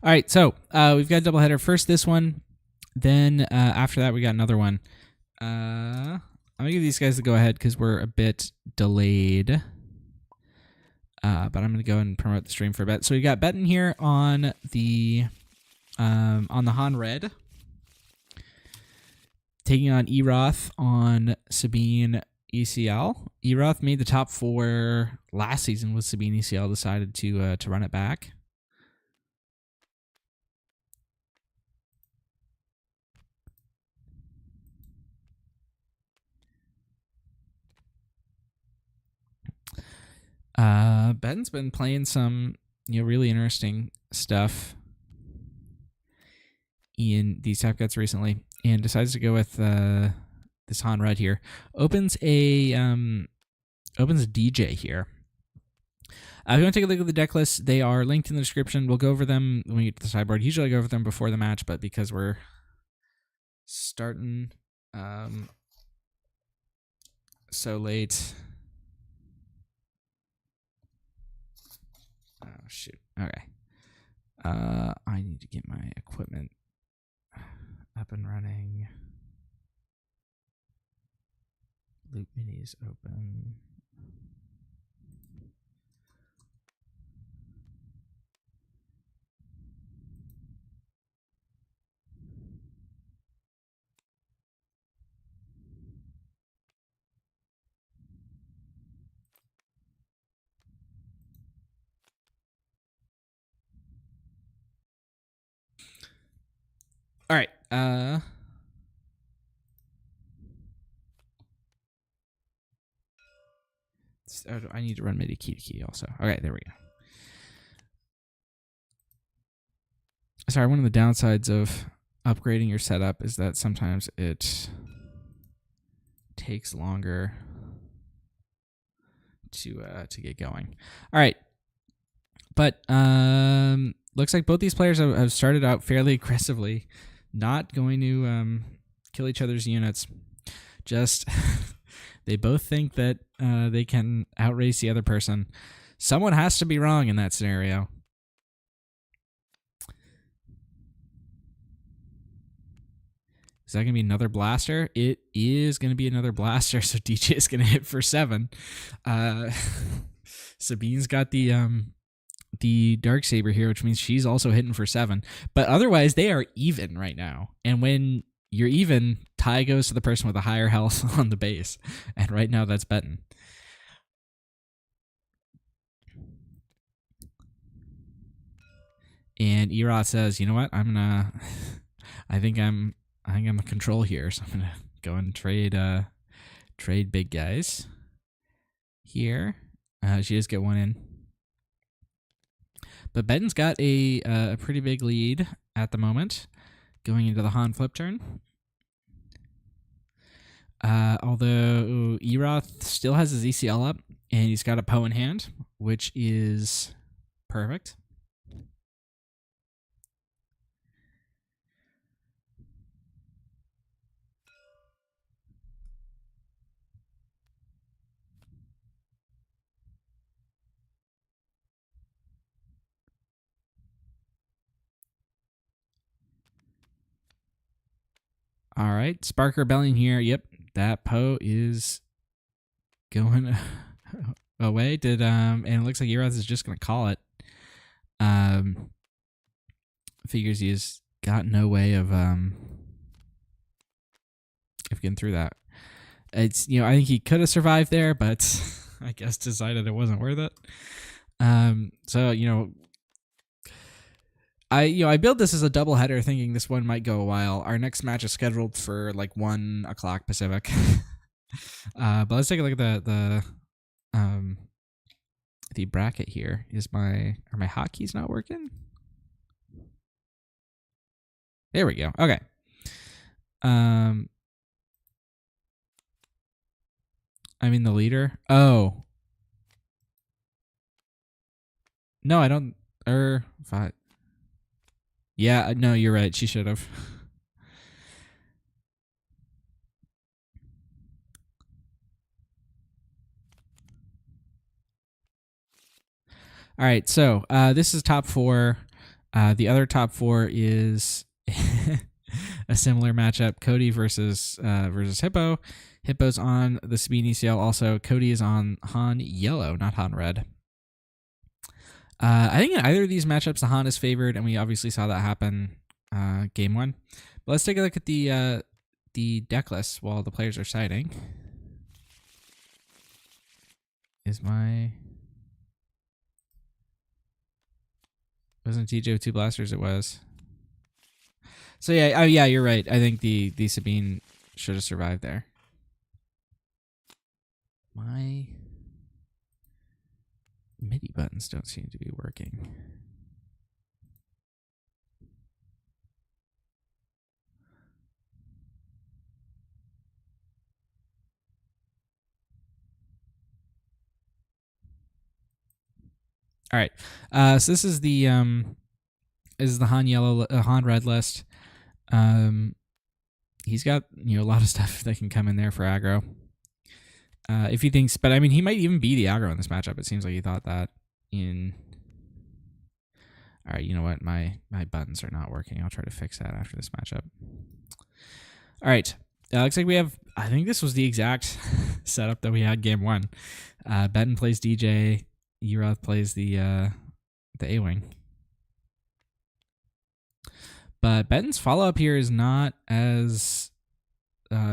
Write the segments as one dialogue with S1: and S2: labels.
S1: All right, so we've got a doubleheader. First this one, then after that we got another one. I'm gonna give these guys the go ahead because we're a bit delayed. But I'm gonna go and promote the stream for a bit. So we got Beton here on the Han Red, taking on Eroth on Sabine ECL. Eroth made the top 4 last season with Sabine ECL. Decided to run it back. Beton's been playing some really interesting stuff in these tap cuts recently, and decides to go with this Han Red here. Opens a DJ here. If you want to take a look at the deck list, they are linked in the description. We'll go over them when we get to the sideboard. Usually I go over them before the match, but because we're starting so late. Oh, shoot. Okay. I need to get my equipment up and running. Loop minis open. All right. I need to run MIDI key to key also. Okay, there we go. Sorry, one of the downsides of upgrading your setup is that sometimes it takes longer to get going. All right. But looks like both these players have started out fairly aggressively, not going to kill each other's units. Just they both think that they can outrace the other person. Someone has to be wrong in that scenario. Is that going to be another blaster? It is going to be another blaster, so DJ is going to hit for 7. Sabine's got the Darksaber here, which means she's also hitting for 7. But otherwise, they are even right now. And when you're even, tie goes to the person with a higher health on the base. And right now, that's Beton. And Eroth says, you know what? I think I'm a control here, so I'm gonna go and trade big guys here. She does get one in, but Beton's got a pretty big lead at the moment, going into the Han flip turn. Although Eroth still has his ECL up, and he's got a Poe in hand, which is perfect. All right, Spark Rebellion here. Yep, that Poe is going away. And it looks like Eroth is just gonna call it. Figures he's got no way of getting through that. It's I think he could have survived there, but I guess decided it wasn't worth it. So I built this as a double header, thinking this one might go a while. Our next match is scheduled for like 1 o'clock Pacific. But let's take a look at the bracket here. Are my hotkeys not working? There we go. Okay. I'm in the leader. Oh. No, I don't. Fine. Yeah, no, you're right. She should have. All right, so this is top 4. The other top 4 is a similar matchup: Cody versus Hippo. Hippo's on the Sabine ECL. Also, Cody is on Han Yellow, not Han Red. I think in either of these matchups, the Han is favored, and we obviously saw that happen game 1. But let's take a look at the deck list while the players are siding. Wasn't TJ with 2 blasters? It was. So yeah, oh yeah, you're right. I think the Sabine should have survived there. My MIDI buttons don't seem to be working. All right. So this is the Han Yellow, Han Red list. He's got a lot of stuff that can come in there for aggro. If he thinks, but I mean, he might even be the aggro in this matchup. It seems like he thought that in. All right, you know what? My buttons are not working. I'll try to fix that after this matchup. All right. Looks like we have. I think this was the exact setup that we had game 1. Beton plays DJ. Eroth plays the A-Wing. But Beton's follow-up here is not as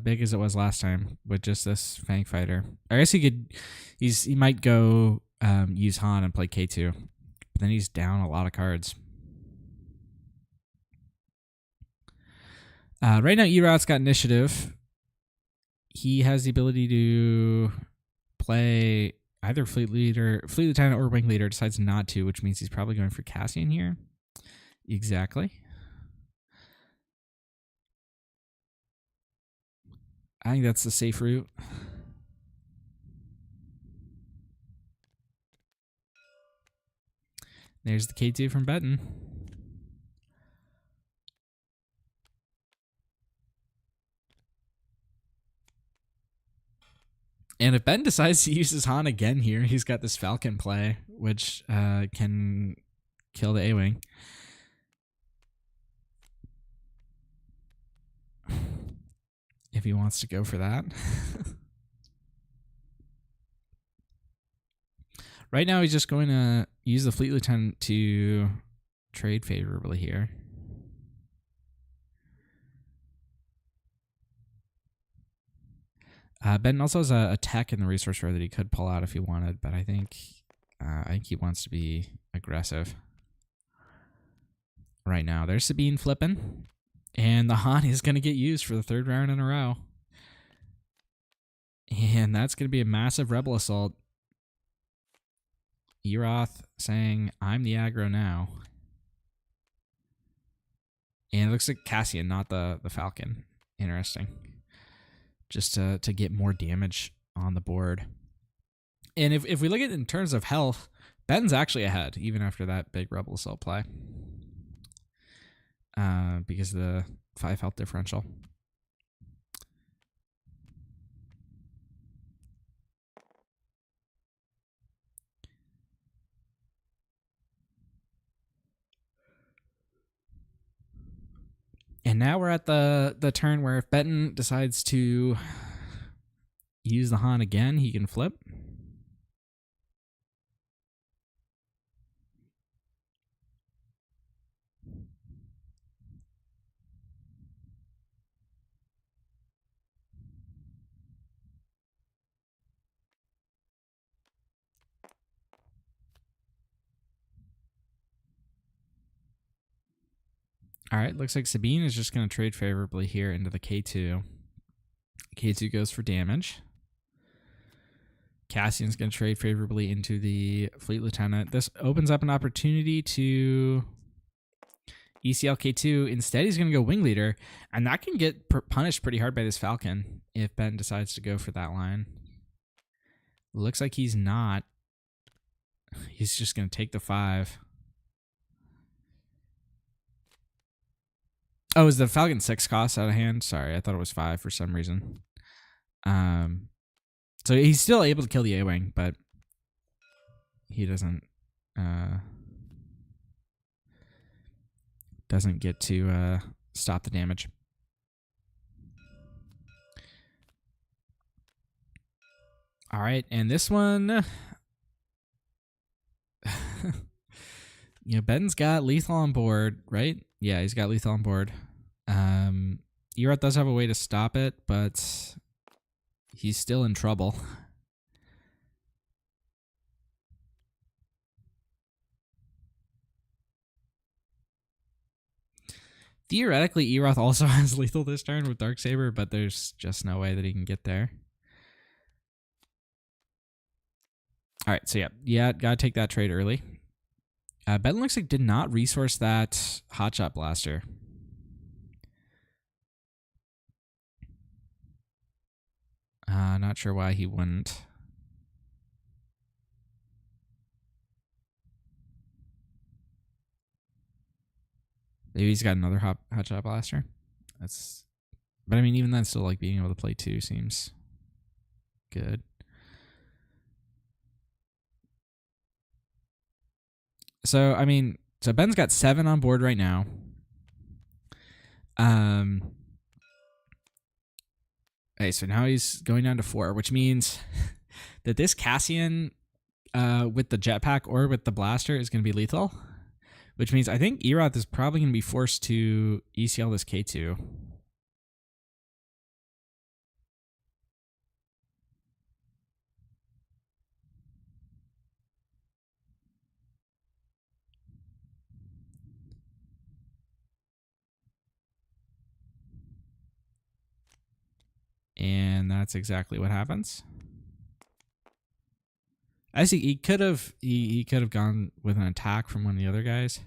S1: big as it was last time with just this Fang Fighter. I guess he might go use Han and play K2. But then he's down a lot of cards. Right now, Eroth's got initiative. He has the ability to play either Fleet Lieutenant or Wing Leader. Decides not to, which means he's probably going for Cassian here. Exactly. I think that's the safe route. There's the K2 from Beton. And if Ben decides to use his Han again here, he's got this Falcon play, which can kill the A-Wing. If he wants to go for that. Right now, he's just going to use the Fleet Lieutenant to trade favorably here. Ben also has a tech in the resource row that he could pull out if he wanted, but I think he wants to be aggressive right now. There's Sabine flipping, and the Han is going to get used for the 3rd round in a row. And that's going to be a massive Rebel assault. Eroth saying, I'm the aggro now. And it looks like Cassian, not the Falcon. Interesting. Just to get more damage on the board. And if we look at it in terms of health, Ben's actually ahead, even after that big Rebel assault play. Because of the 5 health differential. And now we're at the turn where if Beton decides to use the Han again, he can flip. All right, looks like Sabine is just going to trade favorably here into the K2. K2 goes for damage. Cassian's going to trade favorably into the Fleet Lieutenant. This opens up an opportunity to ECL K2. Instead, he's going to go Wing Leader, and that can get punished pretty hard by this Falcon if Ben decides to go for that line. Looks like he's not. He's just going to take the 5. Oh, is the Falcon 6 cost out of hand? Sorry, I thought it was 5 for some reason. So he's still able to kill the A-Wing, but he doesn't. doesn't get to stop the damage. All right, and this one, Beton's got lethal on board, right? Yeah, he's got lethal on board. Eroth does have a way to stop it, but he's still in trouble. Theoretically, Eroth also has lethal this turn with Darksaber, but there's just no way that he can get there. All right, so yeah, gotta take that trade early. Beton looks like did not resource that Hotshot Blaster. Not sure why he wouldn't. Maybe he's got another Hotshot Blaster. But I mean, even then, still like being able to play 2 seems good. So I mean, Ben's got 7 on board right now. Okay, so now he's going down to 4, which means that this Cassian with the jetpack or with the blaster is going to be lethal, which means I think Eroth is probably going to be forced to ECL this K2. And that's exactly what happens. I see he could have gone with an attack from one of the other guys.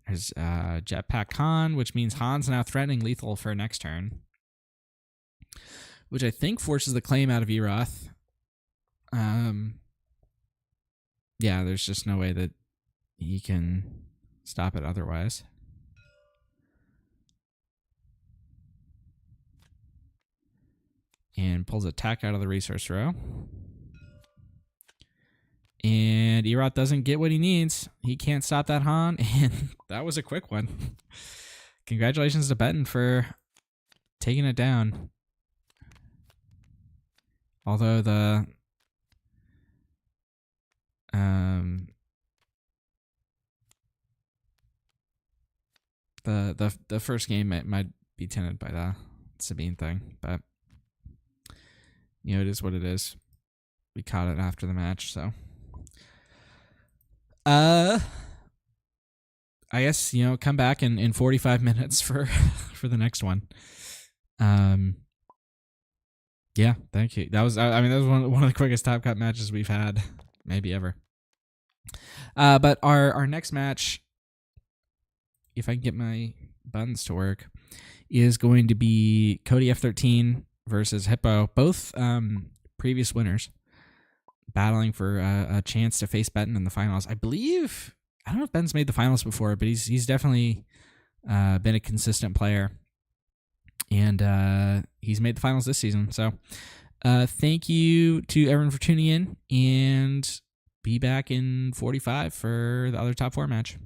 S1: There's Jetpack Han, which means Han's now threatening lethal for next turn, which I think forces the claim out of Eroth. Yeah, there's just no way that he can stop it otherwise. And pulls attack out of the resource row. And Eroth doesn't get what he needs. He can't stop that Han, and that was a quick one. Congratulations to Beton for taking it down. Although the first game might be tinted by the Sabine thing, but it is what it is. We caught it after the match, so I guess come back in 45 minutes for the next one. Yeah, thank you. That was that was one of the quickest Top Cut matches we've had, maybe ever. But our next match, if I can get my buttons to work, is going to be Cody F13 versus Hippo, both previous winners, battling for a chance to face Beton in the finals. I don't know if Ben's made the finals before, but he's definitely been a consistent player, and he's made the finals this season. So thank you to everyone for tuning in, and be back in 45 for the other top 4 match.